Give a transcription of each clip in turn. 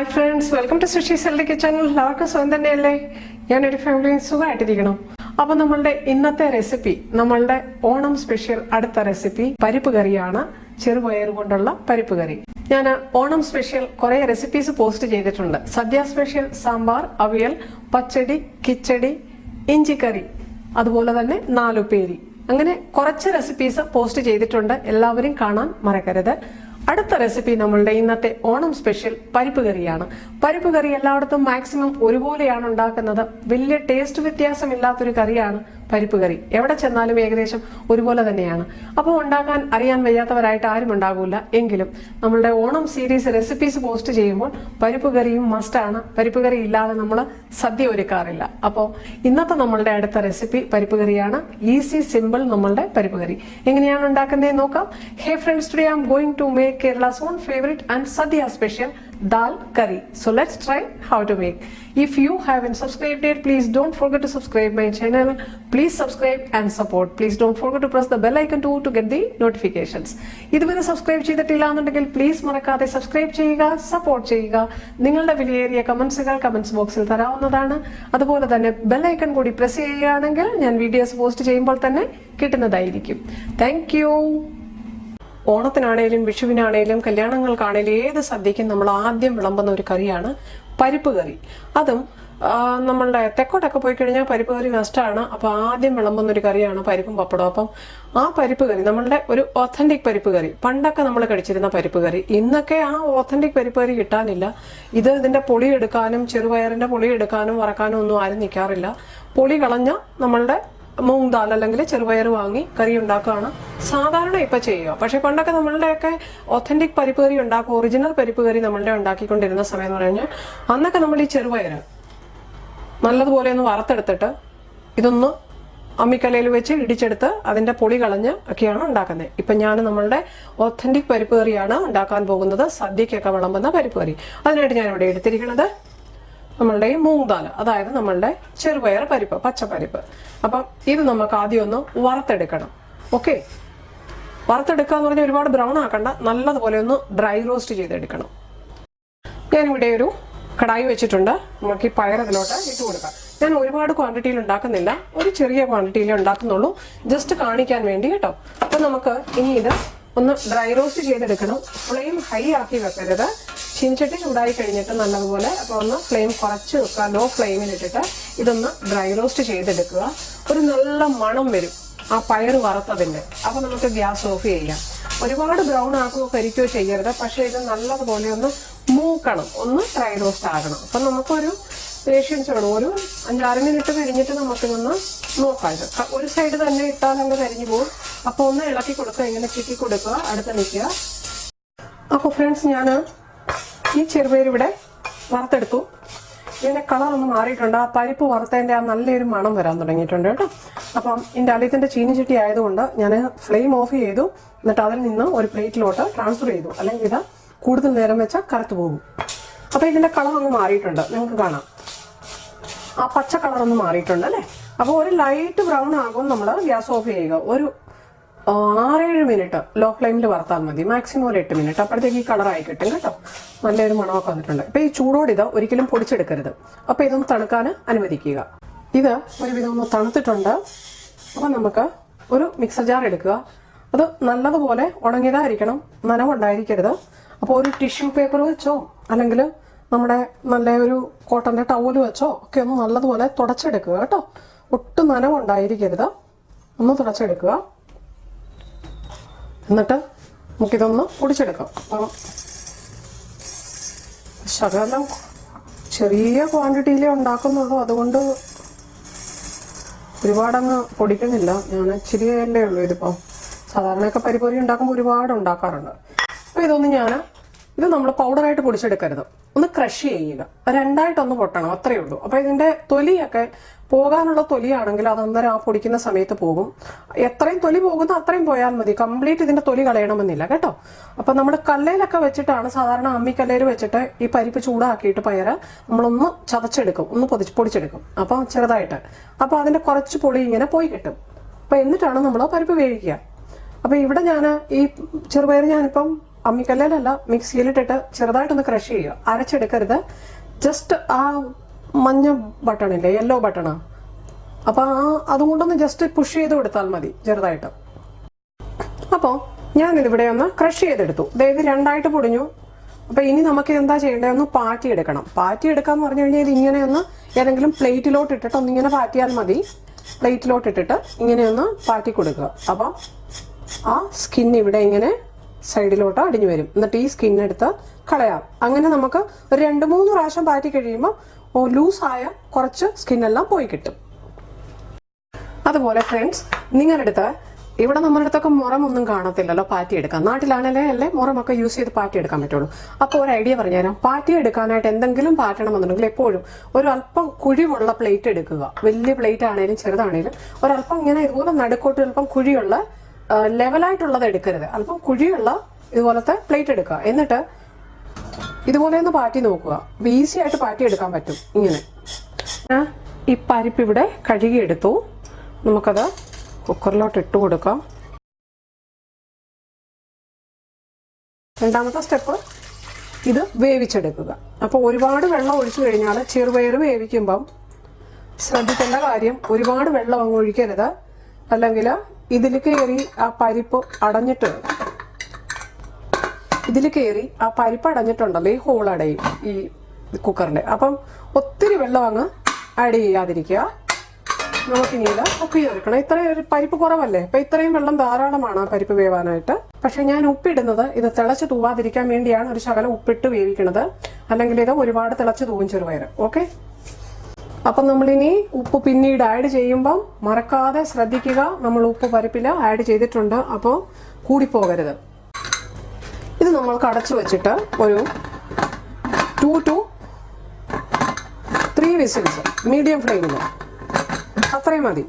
Hi friends, welcome to സുഷി സെൽഡിക്ക് channel. എല്ലാവർക്കും സുഖം തന്നെയല്ലേ? ഞാനൊരു ഫാമിലി സുഖമായിട്ടിരിക്കണം. അപ്പൊ നമ്മളുടെ ഇന്നത്തെ റെസിപ്പി, നമ്മളുടെ ഓണം സ്പെഷ്യൽ അടുത്ത റെസിപ്പി പരിപ്പ് കറിയാണ്. ചെറുപയർ കൊണ്ടുള്ള പരിപ്പ് കറി. ഞാൻ ഓണം സ്പെഷ്യൽ കുറെ റെസിപ്പീസ് പോസ്റ്റ് ചെയ്തിട്ടുണ്ട്. സദ്യ സ്പെഷ്യൽ സാമ്പാർ, അവിയൽ, പച്ചടി, കിച്ചടി, ഇഞ്ചിക്കറി, അതുപോലെ തന്നെ 4 ഉപ്പേരി, അങ്ങനെ കുറച്ച് റെസിപ്പീസ് പോസ്റ്റ് ചെയ്തിട്ടുണ്ട്. എല്ലാവരും കാണാൻ മറക്കരുത്. അടുത്ത റെസിപ്പി നമ്മളുടെ ഇന്നത്തെ ഓണം സ്പെഷ്യൽ പരിപ്പ് കറിയാണ്. പരിപ്പ് കറി എല്ലായിടത്തും മാക്സിമം ഒരുപോലെയാണ് ഉണ്ടാക്കുന്നത്. വലിയ ടേസ്റ്റ് വ്യത്യാസമില്ലാത്തൊരു കറിയാണ് പരിപ്പ് കറി. എവിടെ ചെന്നാലും ഏകദേശം ഒരുപോലെ തന്നെയാണ്. അപ്പോൾ ഉണ്ടാക്കാൻ അറിയാൻ വയ്യാത്തവരായിട്ട് ആരും ഉണ്ടാകില്ല. എങ്കിലും നമ്മളുടെ ഓണം സീരീസ് റെസിപ്പീസ് പോസ്റ്റ് ചെയ്യുമ്പോൾ പരിപ്പ് കറിയും മസ്റ്റാണ്. പരിപ്പ് കറി ഇല്ലാതെ നമ്മൾ സദ്യ ഒരുക്കാറില്ല. അപ്പോൾ ഇന്നത്തെ നമ്മളുടെ അടുത്ത റെസിപ്പി പരിപ്പ് കറിയാണ്. ഈസി സിമ്പിൾ നമ്മളുടെ പരിപ്പ് കറി എങ്ങനെയാണ് ഉണ്ടാക്കുന്നതെന്ന് നോക്കാം. Hey friends, today I am going to make Kerala's own favorite and Sadya special dal curry. So let's try how to make. If you haven't subscribed yet, please don't forget to subscribe my channel. Please subscribe and support. Please don't forget to press the bell icon too to get the notifications. ഇതുവരെ subscribe ചെയ്തിട്ടില്ല എന്നുണ്ടെങ്കിൽ please മറക്കാതെ subscribe ചെയ്യുക, support ചെയ്യുക. നിങ്ങളുടെ വിലയേറിയ കമന്റ്സുകൾ comments ബോക്സിൽ തരാവുന്നതാണ്. അതുപോലെ തന്നെ ബെൽ ഐക്കൺ കൂടി പ്രസ് ചെയ്യുകയാണെങ്കിൽ ഞാൻ വീഡിയോസ് പോസ്റ്റ് ചെയ്യുമ്പോൾ തന്നെ കിട്ടുന്നതായിരിക്കും. Thank you. ഓണത്തിനാണേലും വിഷുവിനാണേലും കല്യാണങ്ങൾക്കാണേലും ഏത് സദ്യക്കും നമ്മൾ ആദ്യം വിളമ്പുന്ന ഒരു കറിയാണ് പരിപ്പ് കറി. അതും നമ്മളുടെ തെക്കോട്ടൊക്കെ പോയി കഴിഞ്ഞാൽ പരിപ്പ് കറി നഷ്ടമാണ്. അപ്പൊ ആദ്യം വിളമ്പുന്ന ഒരു കറിയാണ് പരിപ്പും പപ്പടവും. അപ്പം ആ പരിപ്പ് കറി നമ്മളുടെ ഒരു ഒത്തന്റിക് പരിപ്പ് കറി. പണ്ടൊക്കെ നമ്മൾ കഴിച്ചിരുന്ന പരിപ്പ് കറി. ഇന്നൊക്കെ ആ ഒത്തന്റിക് പരിപ്പ് കറി കിട്ടാനില്ല. ഇതിന്റെ പൊളി എടുക്കാനും ചെറുപയറിന്റെ പൊളി എടുക്കാനും വറക്കാനും ഒന്നും ആരും നിൽക്കാറില്ല. പൊളി കളഞ്ഞ നമ്മളുടെ മൂങ് ദാൽ അല്ലെങ്കിൽ ചെറുപയർ വാങ്ങി കറി ഉണ്ടാക്കുകയാണ് സാധാരണ ഇപ്പൊ ചെയ്യുക. പക്ഷെ പണ്ടൊക്കെ നമ്മളുടെയൊക്കെ ഒത്തന്റിക് പരിപ്പ് കറി ഉണ്ടാക്കും. ഒറിജിനൽ പരിപ്പ് കറി നമ്മളുടെ ഉണ്ടാക്കിക്കൊണ്ടിരുന്ന സമയം എന്ന് പറഞ്ഞാൽ അന്നൊക്കെ നമ്മൾ ഈ ചെറുപയർ നല്ലതുപോലെ ഒന്ന് വറുത്തെടുത്തിട്ട് ഇതൊന്ന് അമ്മിക്കലയിൽ വെച്ച് ഇടിച്ചെടുത്ത് അതിന്റെ പൊടി കളഞ്ഞ് ഒക്കെയാണ് ഉണ്ടാക്കുന്നത്. ഇപ്പൊ ഞാൻ നമ്മളുടെ ഒത്തന്റിക് പരിപ്പ് കറിയാണ് ഉണ്ടാക്കാൻ പോകുന്നത്. സദ്യക്കൊക്കെ വിളമ്പുന്ന പരിപ്പ് കറി. അതിനായിട്ട് ഞാൻ ഇവിടെ എടുത്തിരിക്കുന്നത് നമ്മളുടെ മൂങ് ദാൽ, അതായത് നമ്മളുടെ ചെറുപയർ പരിപ്പ്, പച്ചപ്പരിപ്പ്. അപ്പം ഇത് നമുക്ക് ആദ്യം ഒന്ന് വറുത്തെടുക്കണം. ഓക്കെ, വറുത്തെടുക്കുക എന്ന് പറഞ്ഞാൽ ഒരുപാട് ബ്രൗൺ ആക്കണ്ട, നല്ലതുപോലെ ഒന്ന് ഡ്രൈ റോസ്റ്റ് ചെയ്തെടുക്കണം. ഞാനിവിടെ ഒരു കടായി വെച്ചിട്ടുണ്ട്. നമുക്ക് ഈ പയർ അതിലോട്ട് ഇട്ട് കൊടുക്കാം. ഞാൻ ഒരുപാട് ക്വാണ്ടിറ്റിയിൽ ഉണ്ടാക്കുന്നില്ല, ഒരു ചെറിയ ക്വാണ്ടിറ്റിയിൽ ഉണ്ടാക്കുന്നുള്ളൂ, ജസ്റ്റ് കാണിക്കാൻ വേണ്ടി കേട്ടോ. അപ്പൊ നമുക്ക് ഇനി ഇത് ഒന്ന് ഡ്രൈ റോസ്റ്റ് ചെയ്തെടുക്കണം. ഫ്ലെയിം ഹൈ ആക്കി വെക്കരുത്. ചീനിച്ചട്ടി ചൂടായി കഴിഞ്ഞിട്ട് നല്ലതുപോലെ അപ്പൊ ഒന്ന് ഫ്ലെയിം കുറച്ച് വെക്കുക. ലോ ഫ്ലെയിമിൽ ഇട്ടിട്ട് ഇതൊന്ന് ഡ്രൈ റോസ്റ്റ് ചെയ്തെടുക്കുക. ഒരു നല്ല മണം വരും ആ പയർ വറുത്തതിന്റെ. അപ്പൊ നമുക്ക് ഗ്യാസ് ഓഫ് ചെയ്യാം. ഒരുപാട് ബ്രൗൺ ആക്കുകയോ കരിക്കുകയോ ചെയ്യരുത്. പക്ഷെ ഇത് നല്ലതുപോലെ ഒന്ന് മൂക്കണം, ഒന്ന് ഡ്രൈ റോസ്റ്റ് ആകണം. അപ്പൊ നമുക്കൊരു പേഷ്യൻസ് വേണം. ഒരു 5-6 മിനിറ്റ് കഴിഞ്ഞിട്ട് നമുക്കിതൊന്ന് നോക്കാം. ഇത് ഒരു സൈഡ് തന്നെ ഇട്ടാൽ അങ്ങ് കരിഞ്ഞു പോകും. അപ്പൊ ഒന്ന് ഇളക്കി കൊടുക്കുക, ഇങ്ങനെ ചിക്കി കൊടുക്കുക, അടുത്ത് നിൽക്കുക. അപ്പൊ ഫ്രണ്ട്സ്, ഞാൻ ഈ ചെറുപയർ ഇവിടെ വറുത്തെടുത്തു. ഇതിന്റെ കളർ ഒന്ന് മാറിയിട്ടുണ്ട്. ആ പരിപ്പ് വറുത്തതിന്റെ ആ നല്ലൊരു മണം വരാൻ തുടങ്ങിയിട്ടുണ്ട് കേട്ടോ. അപ്പം ഇതിന്റെ അലിയത്തിന്റെ ചീനിച്ചട്ടി ആയതുകൊണ്ട് ഞാൻ ഫ്ലെയിം ഓഫ് ചെയ്തു. എന്നിട്ട് അതിൽ നിന്ന് ഒരു പ്ലേറ്റിലോട്ട് ട്രാൻസ്ഫർ ചെയ്തു. അല്ലെങ്കിൽ ഇത് കൂടുതൽ നേരം വെച്ചാൽ കറുത്തു പോകും. അപ്പൊ ഇതിന്റെ കളർ ഒന്ന് മാറിയിട്ടുണ്ട്, നിങ്ങൾക്ക് കാണാം. ആ പച്ച കളർ ഒന്ന് മാറിയിട്ടുണ്ട് അല്ലെ. അപ്പൊ ഒരു ലൈറ്റ് ബ്രൗൺ ആകും. നമ്മൾ ഗ്യാസ് ഓഫ് ചെയ്യുക. ഒരു 6-7 മിനിറ്റ് ലോ ഫ്ലെയിമിൽ വറുത്താൽ മതി. മാക്സിമം ഒരു 8 മിനിറ്റ്. അപ്പോഴത്തേക്ക് ഈ കളറായി കിട്ടും കേട്ടോ. നല്ലൊരു മണമൊക്കെ വന്നിട്ടുണ്ട്. ഇപ്പൊ ഈ ചൂടോട് ഇത് ഒരിക്കലും പൊടിച്ചെടുക്കരുത്. അപ്പൊ ഇതൊന്ന് തണുക്കാൻ അനുവദിക്കുക. ഇത് ഒരുവിധം ഒന്ന് തണുത്തിട്ടുണ്ട്. അപ്പൊ നമുക്ക് ഒരു മിക്സർ ജാർ എടുക്കുക. അത് നല്ലതുപോലെ ഉണങ്ങിയതായിരിക്കണം, നനവുണ്ടായിരിക്കരുത്. അപ്പോൾ ഒരു ടിഷ്യൂ പേപ്പർ വെച്ചോ അല്ലെങ്കിൽ നമ്മുടെ നല്ല ഒരു കോട്ടന്റെ ടവല് വെച്ചോ ഒക്കെ ഒന്ന് നല്ലതുപോലെ തുടച്ചെടുക്കുക കേട്ടോ. ഒട്ടും നനവുണ്ടായിരിക്കരുത്. ഒന്ന് തുടച്ചെടുക്കുക. എന്നിട്ട് നമുക്കിതൊന്ന് പൊടിച്ചെടുക്കാം. അപ്പം ശകലം ചെറിയ ക്വാണ്ടിറ്റിയിലേ ഉണ്ടാക്കുന്നുള്ളൂ, അതുകൊണ്ട് ഒരുപാടങ്ങ് പൊടിക്കുന്നില്ല. ഞാൻ ഇച്ചിരിയല്ലേ ഉള്ളൂ. ഇതിപ്പം സാധാരണയൊക്കെ പരിപ്പൊരി ഉണ്ടാക്കുമ്പോൾ ഒരുപാട് ഉണ്ടാക്കാറുണ്ട്. അപ്പൊ ഇത് നമ്മൾ പൗഡറായിട്ട് പൊടിച്ചെടുക്കരുത്. ഒന്ന് ക്രഷ് ചെയ്യുക. 2ആയിട്ടൊന്ന് പൊട്ടണം, അത്രയേ ഉള്ളൂ. അപ്പൊ ഇതിന്റെ തൊലിയൊക്കെ പോകാനുള്ള തൊലിയാണെങ്കിൽ അത് അന്നേരം ആ പൊടിക്കുന്ന സമയത്ത് പോകും. എത്രയും തൊലി പോകുന്ന അത്രയും പോയാൽ മതി. കംപ്ലീറ്റ് ഇതിന്റെ തൊലി കളയണമെന്നില്ല കേട്ടോ. അപ്പൊ നമ്മൾ കല്ലയിലൊക്കെ വെച്ചിട്ടാണ്, സാധാരണ അമ്മിക്കല്ലയിൽ വെച്ചിട്ട് ഈ പരിപ്പ് ചൂടാക്കിയിട്ട് പയറ് നമ്മളൊന്ന് ചതച്ചെടുക്കും, ഒന്ന് പൊടിച്ചെടുക്കും. അപ്പൊ ചെറുതായിട്ട്. അപ്പൊ അതിന്റെ കുറച്ച് പൊടി ഇങ്ങനെ പോയി കിട്ടും. അപ്പൊ എന്നിട്ടാണ് നമ്മൾ പരിപ്പ് വേവിക്കുക. അപ്പൊ ഇവിടെ ഞാൻ ഈ ചെറുപയർ ഞാനിപ്പം അമ്മിക്കല്ലിലല്ല മിക്സിയിലിട്ടിട്ട് ചെറുതായിട്ടൊന്ന് ക്രഷ് ചെയ്യുക, അരച്ചെടുക്കരുത്. ജസ്റ്റ് ആ മഞ്ഞ ബട്ടണില്ലേ, യെല്ലോ ബട്ടണ്, അപ്പൊ അതുകൊണ്ടൊന്ന് ജസ്റ്റ് പുഷ് ചെയ്ത് കൊടുത്താൽ മതി ചെറുതായിട്ട്. അപ്പോൾ ഞാനിതിവിടെ ഒന്ന് ക്രഷ് ചെയ്തെടുത്തു. അതായത് രണ്ടായിട്ട് പൊടിഞ്ഞു. അപ്പൊ ഇനി നമുക്ക് എന്താ ചെയ്യേണ്ടത്, ഒന്ന് പാറ്റിയെടുക്കണം. പാറ്റിയെടുക്കാന്ന് പറഞ്ഞു കഴിഞ്ഞാൽ ഇത് ഇങ്ങനെ ഒന്ന് ഏതെങ്കിലും പ്ലേറ്റിലോട്ട് ഇട്ടിട്ട് ഒന്നിങ്ങനെ പാറ്റിയാൽ മതി. പ്ലേറ്റിലോട്ട് ഇട്ടിട്ട് ഇങ്ങനെ ഒന്ന് പാറ്റി കൊടുക്കുക. അപ്പം ആ സ്കിൻ ഇവിടെ ഇങ്ങനെ സൈഡിലോട്ട് അടിഞ്ഞു വരും. എന്നിട്ട് ഈ സ്കിൻ എടുത്ത് കളയാം. അങ്ങനെ നമുക്ക് ഒരു 2-3 പ്രാവശ്യം പാറ്റി കഴിയുമ്പോൾ ലൂസായ കുറച്ച് സ്കിന്നെല്ലാം പോയി കിട്ടും. അതുപോലെ ഫ്രണ്ട്സ്, നിങ്ങളുടെ അടുത്ത് ഇവിടെ നമ്മുടെ അടുത്തൊക്കെ മുറമൊന്നും കാണത്തില്ലല്ലോ പാറ്റിയെടുക്കാം. നാട്ടിലാണല്ലേ അല്ലേ മുറമൊക്കെ യൂസ് ചെയ്ത് പാറ്റിയെടുക്കാൻ പറ്റുള്ളൂ. അപ്പോൾ ഒരു ഐഡിയ പറഞ്ഞുതരാം. പാറ്റിയെടുക്കാനായിട്ട് എന്തെങ്കിലും പാറ്റണമെന്നുണ്ടെങ്കിൽ എപ്പോഴും ഒരു അല്പം കുഴിവുള്ള പ്ലേറ്റ് എടുക്കുക. വലിയ പ്ലേറ്റ് ആണെങ്കിലും ചെറുതാണെങ്കിലും ഒരല്പം ഇങ്ങനെ ഇതുപോലെ നടുക്കോട്ട് അല്പം കുഴിയുള്ള ലെവലായിട്ടുള്ളത് എടുക്കരുത്. അല്പം കുഴിയുള്ള ഇതുപോലത്തെ പ്ലേറ്റ് എടുക്കുക. എന്നിട്ട് ഇതുപോലെ ഒന്ന് പാറ്റി നോക്കുക. ഈസി ആയിട്ട് പാറ്റിയെടുക്കാൻ പറ്റും. ഇങ്ങനെ ഈ പരിപ്പ് ഇവിടെ കഴുകിയെടുത്തു. നമുക്കത് കുക്കറിലോട്ട് ഇട്ട് കൊടുക്കാം. രണ്ടാമത്തെ സ്റ്റെപ്പ് ഇത് വേവിച്ചെടുക്കുക. അപ്പോൾ ഒരുപാട് വെള്ളം ഒഴിച്ചു കഴിഞ്ഞാൽ ചെറുപയർ വേവിക്കുമ്പം ശ്രദ്ധിക്കേണ്ട കാര്യം, ഒരുപാട് വെള്ളം അങ്ങ് ഒഴിക്കരുത്. അല്ലെങ്കിൽ ഇതിൽ കയറി ആ പരിപ്പ് അടഞ്ഞിട്ട് അടഞ്ഞിട്ടുണ്ടല്ലോ, ഈ ഹോൾ അടയും ഈ കുക്കറിന്റെ. അപ്പം ഒത്തിരി വെള്ളം അങ്ങ് ആഡ് ചെയ്യാതിരിക്കുക. നമുക്കിനി ഇത് കുക്ക് ചെയ്തെടുക്കണം. ഇത്രയും ഒരു പരിപ്പ് കുറവല്ലേ, അപ്പൊ ഇത്രയും വെള്ളം ധാരാളമാണ് ആ പരിപ്പ് വേവാനായിട്ട്. പക്ഷെ ഞാൻ ഉപ്പിടുന്നത് ഇത് തിളച്ച് തൂവാതിരിക്കാൻ വേണ്ടിയാണ് ഒരു ശകലം ഉപ്പിട്ട് വേവിക്കുന്നത്. അല്ലെങ്കിൽ ഇത് ഒരുപാട് തിളച്ച് തൂവും ചെറുപയർ. ഓക്കെ, അപ്പം നമ്മളിനി ഉപ്പ് പിന്നീട് ആഡ് ചെയ്യുമ്പം മറക്കാതെ ശ്രദ്ധിക്കുക. നമ്മൾ ഉപ്പ് പരിപ്പിൽ ആഡ് ചെയ്തിട്ടുണ്ട്, അപ്പോൾ കൂടിപ്പോകരുത്. ഇത് നമ്മൾക്ക് അടച്ചു വെച്ചിട്ട് ഒരു 2 to 3 വിസിൽസ് മീഡിയം ഫ്ലെയിമിൽ, അത്രയും മതി.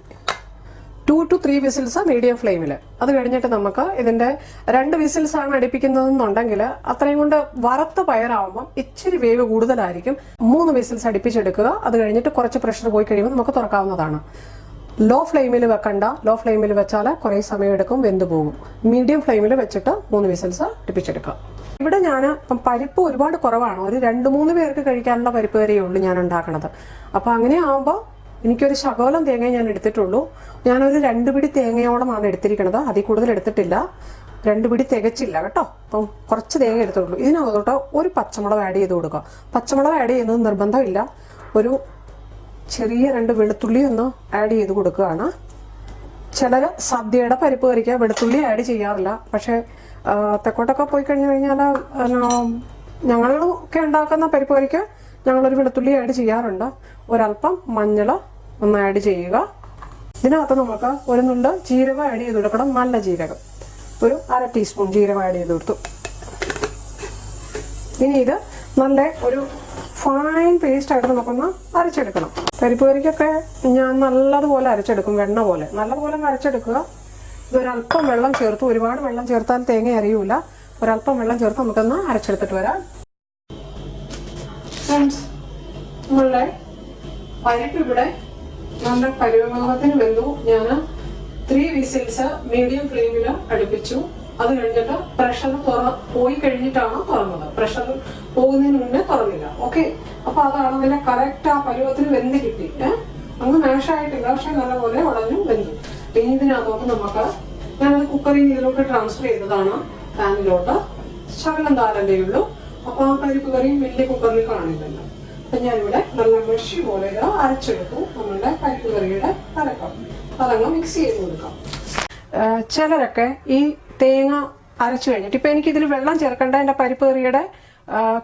2 to 3 വിസിൽസ് മീഡിയം ഫ്ലെയിമിൽ. അത് കഴിഞ്ഞിട്ട് നമുക്ക് ഇതിന്റെ 2 വിസിൽസ് ആണ് അടുപ്പിക്കുന്നതെന്നുണ്ടെങ്കിൽ അത്രയും കൊണ്ട് വറുത്ത പയറാവുമ്പം ഇച്ചിരി വേവ് കൂടുതലായിരിക്കും. 3 വിസിൽസ് അടുപ്പിച്ചെടുക്കുക. അത് കഴിഞ്ഞിട്ട് കുറച്ച് പ്രഷർ പോയി കഴിയുമ്പോൾ നമുക്ക് തുറക്കാവുന്നതാണ്. ലോ ഫ്ലെയിമിൽ വെക്കണ്ട. ലോ ഫ്ലെയിമിൽ വെച്ചാൽ കുറേ സമയം എടുക്കും, വെന്ത് പോകും. മീഡിയം ഫ്ലെയിമിൽ വെച്ചിട്ട് 3 വിസിൽസ് അടുപ്പിച്ചെടുക്കുക. ഇവിടെ ഞാൻ പരിപ്പ് ഒരുപാട് കുറവാണ്. ഒരു 2-3 പേർക്ക് കഴിക്കാനുള്ള പരിപ്പ് വരെയേ ഉള്ളൂ ഞാൻ ഉണ്ടാക്കണത്. അപ്പൊ അങ്ങനെ ആവുമ്പോൾ എനിക്കൊരു ശകലം തേങ്ങ ഞാൻ എടുത്തിട്ടുള്ളൂ. ഞാനൊരു 2 പിടി തേങ്ങയോളമാണ് എടുത്തിരിക്കുന്നത്. അതിൽ കൂടുതൽ എടുത്തിട്ടില്ല. 2 പിടി തികച്ചില്ല കേട്ടോ. അപ്പം കുറച്ച് തേങ്ങ എടുത്തിട്ടുള്ളൂ. ഇതിനകത്തോട്ട് ഒരു പച്ചമുളക് ആഡ് ചെയ്ത് കൊടുക്കുക. പച്ചമുളക് ആഡ് ചെയ്യുന്നത് നിർബന്ധമില്ല. ഒരു ചെറിയ 2 വെളുത്തുള്ളി ഒന്ന് ആഡ് ചെയ്ത് കൊടുക്കുകയാണ്. ചിലർ സദ്യയുടെ പരിപ്പ് കറിക്ക് വെളുത്തുള്ളി ആഡ് ചെയ്യാറില്ല. പക്ഷെ തെക്കോട്ടൊക്കെ പോയി കഴിഞ്ഞാൽ ഞങ്ങളൊക്കെ ഉണ്ടാക്കുന്ന പരിപ്പ് കറിക്ക് ഞങ്ങളൊരു വെളുത്തുള്ളി ആഡ് ചെയ്യാറുണ്ട്. ഒരല്പം മഞ്ഞൾ ഒന്ന് ആഡ് ചെയ്യുക. ഇതിനകത്ത് നമുക്ക് ഒരു നുണ്ട് ജീരകം ആഡ് ചെയ്ത് കൊടുക്കണം. നല്ല ജീരകം, ഒരു 1/2 ടീസ്പൂൺ ജീരകം ആഡ് ചെയ്ത് കൊടുത്തു. ഇനി ഇത് നല്ല ഒരു ഫൈൻ പേസ്റ്റ് ആയിട്ട് നമുക്കൊന്ന് അരച്ചെടുക്കണം. പരിപ്പ് കറിക്കൊക്കെ ഞാൻ നല്ലതുപോലെ അരച്ചെടുക്കും, വെണ്ണ പോലെ നല്ലതുപോലെ അരച്ചെടുക്കുക. ഇതൊരല്പം വെള്ളം ചേർത്ത്, ഒരുപാട് വെള്ളം ചേർത്താൽ തേങ്ങ അറിയൂല. ഒരല്പം വെള്ളം ചേർത്ത് നമുക്കൊന്ന് അരച്ചെടുത്തിട്ട് വരാം. ഫ്രണ്ട്സ്, നമ്മളുടെ പരിപ്പ് ഇവിടെ നല്ല പരിവകത്തിന് വെന്തു. ഞാൻ 3 വിസിൽസ് മീഡിയം ഫ്ലെയിമിൽ അടുപ്പിച്ചു. അത് കഴിഞ്ഞിട്ട് പ്രഷർ പോയി കഴിഞ്ഞിട്ടാണ് തുറന്നത്. പ്രഷർ പോകുന്നതിന് മുന്നേ തുറന്നില്ല. ഓക്കെ, അപ്പൊ അതാണ് അതിന്റെ കറക്റ്റ് ആ പരുവത്തിന് വെന്ത് കിട്ടി. അങ്ങ് മാഷായിട്ടില്ല, പക്ഷെ നല്ലപോലെ ഉടഞ്ഞു വെന്തു. ഇനി ഇതിനകത്തോട്ട് നമുക്ക് ഞാനത് കുക്കറിൽ ഇതിലോട്ട് ട്രാൻസ്ഫർ ചെയ്തതാണ് പാനിലോട്ട്. ശകലം താരല്ലേ ഉള്ളൂ. അപ്പൊ ആ പരിപ്പ് കറിയും വലിയ കുക്കറിൽ കാണില്ലല്ലോ. അപ്പൊ ഞാനിവിടെ നല്ല മെഷി പോലെ അരച്ചെടുത്തു നമ്മളുടെ പരിപ്പ് കറിയുടെ അരക്കം. അതങ്ങ് മിക്സ് ചെയ്ത് കൊടുക്കാം. ചിലരൊക്കെ ഈ തേങ്ങ അരച്ചു കഴിഞ്ഞിട്ട്, ഇപ്പൊ എനിക്ക് ഇതിൽ വെള്ളം ചേർക്കേണ്ട, എന്റെ പരിപ്പ് കറിയുടെ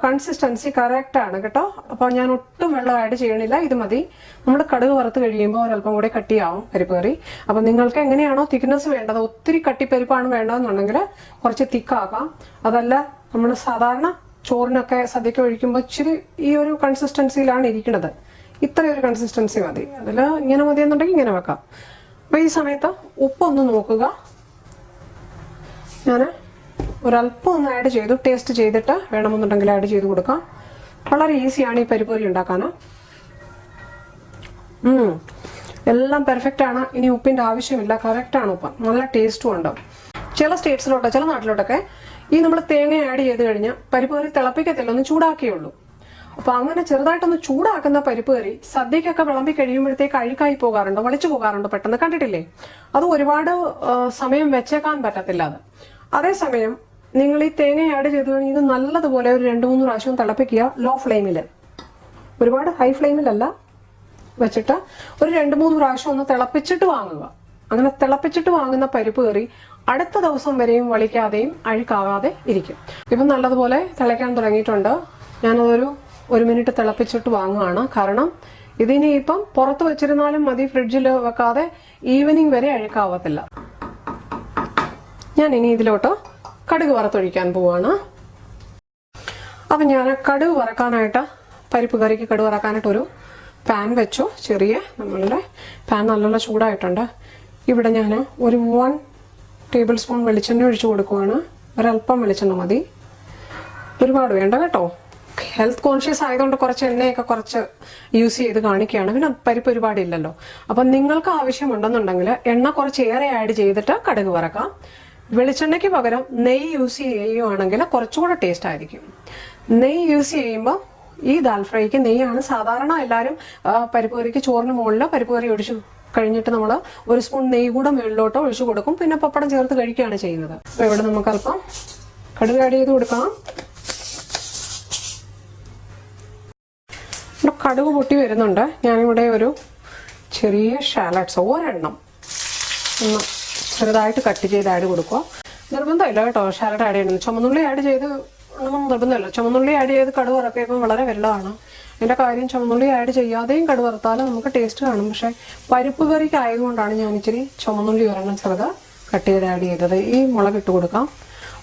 കൺസിസ്റ്റൻസി കറക്റ്റ് ആണ് കേട്ടോ. അപ്പോൾ ഞാൻ ഒട്ടും വെള്ളം ആഡ് ചെയ്യണില്ല. ഇത് മതി. നമ്മൾ കടുക് വറുത്ത് കഴിയുമ്പോൾ ഒരല്പം കൂടെ കട്ടിയാവും പരിപ്പ് കറി. അപ്പൊ നിങ്ങൾക്ക് എങ്ങനെയാണോ തിക്നെസ് വേണ്ടത്, ഒത്തിരി കട്ടിപ്പരിപ്പാണ് വേണ്ടതെന്നുണ്ടെങ്കിൽ കുറച്ച് തിക്കാക്കാം. അതല്ല നമ്മൾ സാധാരണ ചോറിനൊക്കെ സദ്യക്ക് ഒഴിക്കുമ്പോൾ ഇച്ചിരി ഈ ഒരു കൺസിസ്റ്റൻസിയിലാണ് ഇരിക്കുന്നത്. ഇത്രയൊരു കൺസിസ്റ്റൻസി മതി. അതിൽ ഇങ്ങനെ മതി എന്നുണ്ടെങ്കിൽ ഇങ്ങനെ വെക്കാം. അപ്പൊ ഈ സമയത്ത് ഉപ്പൊന്ന് നോക്കുക. ഞാൻ ഒരല്പം ഒന്ന് ആഡ് ചെയ്തു. ടേസ്റ്റ് ചെയ്തിട്ട് വേണമെന്നുണ്ടെങ്കിൽ ആഡ് ചെയ്ത് കൊടുക്കാം. വളരെ ഈസിയാണ് ഈ പരിപ്പ് കറി ഉണ്ടാക്കാൻ. എല്ലാം പെർഫെക്റ്റ് ആണ്. ഇനി ഉപ്പിന്റെ ആവശ്യമില്ല. കറക്റ്റ് ആണ് ഉപ്പ്. നല്ല ടേസ്റ്റും ഉണ്ട്. ചില സ്റ്റേറ്റ്സിലോട്ട്, ചില നാട്ടിലോട്ടൊക്കെ ഈ നമ്മൾ തേങ്ങ ആഡ് ചെയ്ത് കഴിഞ്ഞാൽ പരിപ്പ് കറി തിളപ്പിക്കത്തില്ല, ഒന്ന് ചൂടാക്കിയുള്ളൂ. അപ്പൊ അങ്ങനെ ചെറുതായിട്ടൊന്ന് ചൂടാക്കുന്ന പരിപ്പ് കറി സദ്യക്കൊക്കെ വിളമ്പി കഴിയുമ്പോഴത്തേക്ക് അഴുക്കായി പോകാറുണ്ട്, വളിച്ചു പോകാറുണ്ട് പെട്ടെന്ന്, കണ്ടിട്ടില്ലേ? അത് ഒരുപാട് സമയം വെച്ചേക്കാൻ പറ്റത്തില്ല. അതേസമയം നിങ്ങൾ ഈ തേങ്ങ ആഡ് ചെയ്ത് കഴിഞ്ഞാൽ ഇത് നല്ലതുപോലെ ഒരു 2-3 പ്രാവശ്യം തിളപ്പിക്കുക. ലോ ഫ്ലെയിമിൽ, ഒരുപാട് ഹൈ ഫ്ലെയിമിലല്ല വെച്ചിട്ട് ഒരു 2-3 പ്രാവശ്യം ഒന്ന് തിളപ്പിച്ചിട്ട് വാങ്ങുക. അങ്ങനെ തിളപ്പിച്ചിട്ട് വാങ്ങുന്ന പരിപ്പ് കറി അടുത്ത ദിവസം വരെയും വളിക്കാതെയും അഴുക്കാകാതെ ഇരിക്കും. ഇപ്പം നല്ലതുപോലെ തിളയ്ക്കാൻ തുടങ്ങിയിട്ടുണ്ട്. ഞാനതൊരു 1 മിനിറ്റ് തിളപ്പിച്ചിട്ട് വാങ്ങുകയാണ്. കാരണം ഇതിനി ഇപ്പം പുറത്ത് വെച്ചിരുന്നാലും മതി, ഫ്രിഡ്ജിൽ വെക്കാതെ ഈവനിങ് വരെ അഴുക്കാവത്തില്ല. ഞാൻ ഇനി ഇതിലോട്ട് കടുക് വറുത്തൊഴിക്കാൻ പോവാണ്. അപ്പം ഞാൻ കടുക് വറക്കാനായിട്ട്, പരിപ്പ് കറിക്ക് കടുക് വറക്കാനായിട്ട് ഒരു പാൻ വെച്ചു. ചെറിയ നമ്മളുടെ പാൻ നല്ലോണം ചൂടായിട്ടുണ്ട്. ഇവിടെ ഞാൻ ഒരു 1 ടേബിൾ സ്പൂൺ വെളിച്ചെണ്ണ ഒഴിച്ചു കൊടുക്കുവാണ്. ഒരല്പം വെളിച്ചെണ്ണ മതി, ഒരുപാട് വേണ്ട കേട്ടോ. ഹെൽത്ത് കോൺഷ്യസ് ആയതുകൊണ്ട് കുറച്ച് എണ്ണയൊക്കെ കുറച്ച് യൂസ് ചെയ്ത് കാണിക്കുകയാണ്. പിന്നെ പരിപ്പ് ഒരുപാടില്ലല്ലോ. അപ്പം നിങ്ങൾക്ക് ആവശ്യമുണ്ടെന്നുണ്ടെങ്കിൽ എണ്ണ കുറച്ചേറെ ആഡ് ചെയ്തിട്ട് കടുക് വറക്കാം. വെളിച്ചെണ്ണയ്ക്ക് പകരം നെയ്യ് യൂസ് ചെയ്യുകയാണെങ്കിൽ കുറച്ചുകൂടെ ടേസ്റ്റ് ആയിരിക്കും. നെയ്യ് യൂസ് ചെയ്യുമ്പോൾ ഈ ദാൽ ഫ്രൈക്ക് നെയ്യാണ് സാധാരണ എല്ലാവരും പരിപ്പ് കറിക്ക് ചോറിന് മുകളിൽ പരിപ്പ് കറി ഒഴിച്ചു കഴിഞ്ഞിട്ട് നമ്മൾ 1 സ്പൂൺ നെയ്യ് കൂടെ മുകളിലോട്ട് ഒഴിച്ചു കൊടുക്കും. പിന്നെ പപ്പടം ചേർത്ത് കഴിക്കുകയാണ് ചെയ്യുന്നത്. അപ്പോൾ ഇവിടെ നമുക്ക് അല്പം കടുക് ആഡ് ചെയ്ത് കൊടുക്കാം. കടുക് പൊട്ടി വരുന്നുണ്ട്. ഞാനിവിടെ ഒരു ചെറിയ ഷാലറ്റ്സ് ഒരെണ്ണം ഒന്ന് ചെറുതായിട്ട് കട്ട് ചെയ്ത് ആഡ് കൊടുക്കുക. നിർബന്ധമില്ല കേട്ടോ ഷാലറ്റ് ആഡ് ചെയ്യണം. ചുമന്നുള്ളി ആഡ് ചെയ്ത് ഒന്നും നിർബന്ധമില്ല. ചുമന്നുള്ളി ആഡ് ചെയ്ത് കടുക് വറക്കിയപ്പോൾ വളരെ വലുതാണ്. എൻ്റെ കാര്യം ചുമന്നുള്ളി ആഡ് ചെയ്യാതെയും കടുക് വറുത്താലും നമുക്ക് ടേസ്റ്റ് കാണും. പക്ഷേ പരിപ്പ് കറിക്ക് ആയതുകൊണ്ടാണ് ഞാൻ ഇച്ചിരി ചുമന്നുള്ളി ഒരെണ്ണം ചെറുത് കട്ട് ചെയ്ത് ആഡ് ചെയ്തത്. ഈ മുളക് ഇട്ട് കൊടുക്കാം.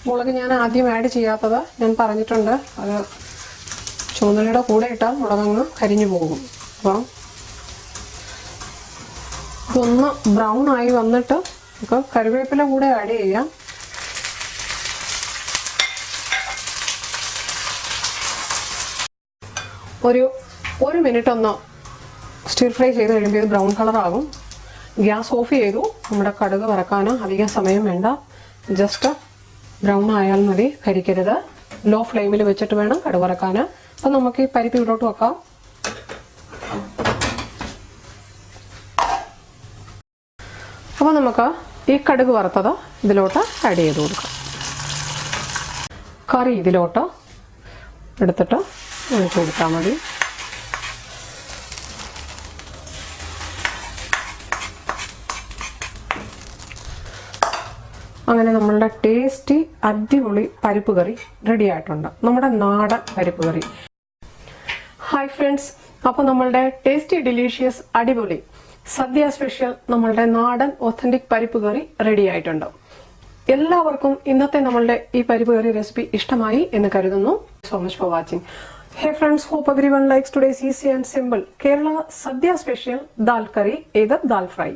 മുളക് ഞാൻ ആദ്യം ആഡ് ചെയ്യാത്തത് ഞാൻ പറഞ്ഞിട്ടുണ്ട്. അത് ചുവന്നുള്ളിയുടെ കൂടെ ഇട്ടാൽ മുളകങ്ങ് കരിഞ്ഞു പോകും. അപ്പം ഇതൊന്ന് ബ്രൗൺ ആയി വന്നിട്ട് നമുക്ക് കറിവേപ്പില കൂടെ ആഡ് ചെയ്യാം. ഒരു മിനിറ്റ് ഒന്ന് സ്റ്റിർ ഫ്രൈ ചെയ്ത് കഴിയുമ്പോൾ ഇത് ബ്രൗൺ കളർ ആകും. ഗ്യാസ് ഓഫ് ചെയ്തു. നമ്മുടെ കടുക് വറക്കാൻ അധികം സമയം വേണ്ട, ജസ്റ്റ് ബ്രൗൺ ആയാൽ മതി, കരിക്കരുത്. ലോ ഫ്ലെയിമിൽ വെച്ചിട്ട് വേണം കടുക് വറക്കാൻ. അപ്പം നമുക്ക് ഈ പരിപ്പ് ഇവിടോട്ട് വെക്കാം. അപ്പോൾ നമുക്ക് ഈ കടുക് വറുത്തത് ഇതിലോട്ട് ആഡ് ചെയ്ത് കൊടുക്കാം. കറി ഇതിലോട്ട് എടുത്തിട്ട് ഒഴിച്ചു കൊടുത്താൽ മതി. അങ്ങനെ നമ്മളുടെ ടേസ്റ്റി അടിപൊളി പരിപ്പ് കറി റെഡി ആയിട്ടുണ്ട്. നമ്മുടെ നാടൻ പരിപ്പ് കറി. ഹായ് ഫ്രണ്ട്സ്, അപ്പോൾ നമ്മളുടെ ടേസ്റ്റി ഡിലീഷ്യസ് അടിപൊളി സദ്യ സ്പെഷ്യൽ നമ്മളുടെ നാടൻ ഒത്തന്റിക് പരിപ്പ് കറി റെഡി ആയിട്ടുണ്ട്. എല്ലാവർക്കും ഇന്നത്തെ നമ്മളുടെ ഈ പരിപ്പ് കറി റെസിപ്പി ഇഷ്ടമായി എന്ന് കരുതുന്നു. So much for watching. Hey friends, hope everyone likes today's easy and simple Kerala Sadya special dal curry, either dal fry.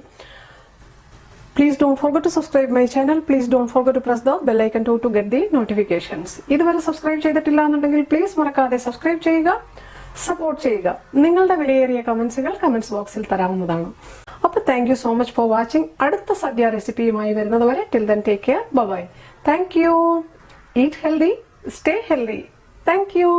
Please don't forget to subscribe my channel. Please don't forget to press the bell icon to get the notifications. ഇതുവരെ subscribe ചെയ്തിട്ടില്ല എന്നുണ്ടെങ്കിൽ please മറക്കാതെ subscribe ചെയ്യുക, support ചെയ്യുക. നിങ്ങളുടെ വിലയേറിയ കമന്റ്സുകൾ comments ബോക്സിൽ തരാവുന്നതാണ്. അപ്പോൾ thank you so much for watching. അടുത്ത സദ്യ റെസിപ്പിയുമായി വരുന്നതുവരെ till then take care, bye bye. Thank you. Eat healthy, stay healthy. Thank you.